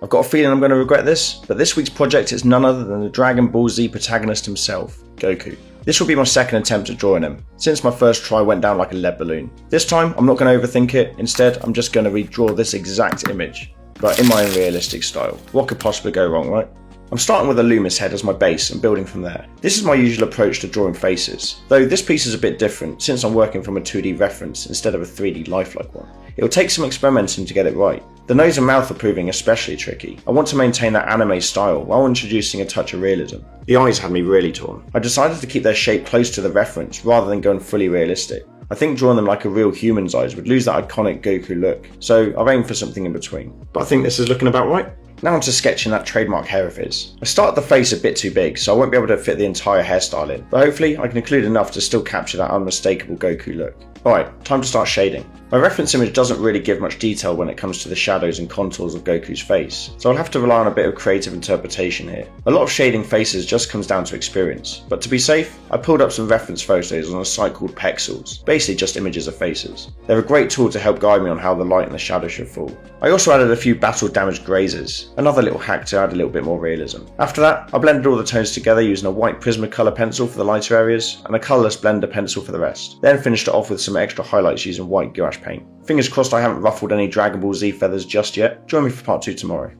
I've got a feeling I'm going to regret this, but this week's project is none other than the Dragon Ball Z protagonist himself, Goku. This will be my second attempt at drawing him, since my first try went down like a lead balloon. This time, I'm not going to overthink it, instead I'm just going to redraw this exact image, but in my own realistic style. What could possibly go wrong, right? I'm starting with a Loomis head as my base and building from there. This is my usual approach to drawing faces, though this piece is a bit different since I'm working from a 2D reference instead of a 3D lifelike one. It will take some experimenting to get it right. The nose and mouth are proving especially tricky. I want to maintain that anime style while introducing a touch of realism. The eyes had me really torn. I decided to keep their shape close to the reference rather than going fully realistic. I think drawing them like a real human's eyes would lose that iconic Goku look, so I've aimed for something in between. But I think this is looking about right. Now onto sketching that trademark hair of his. I started the face a bit too big, so I won't be able to fit the entire hairstyle in, but hopefully I can include enough to still capture that unmistakable Goku look. Alright, time to start shading. My reference image doesn't really give much detail when it comes to the shadows and contours of Goku's face, so I'll have to rely on a bit of creative interpretation here. A lot of shading faces just comes down to experience, but to be safe, I pulled up some reference photos on a site called Pexels, basically just images of faces. They're a great tool to help guide me on how the light and the shadow should fall. I also added a few battle damaged grazers, another little hack to add a little bit more realism. After that, I blended all the tones together using a white Prismacolor pencil for the lighter areas, and a colourless blender pencil for the rest. Then finished it off with some extra highlights using white gouache paint. Fingers crossed I haven't ruffled any Dragon Ball Z feathers just yet. Join me for part 2 tomorrow.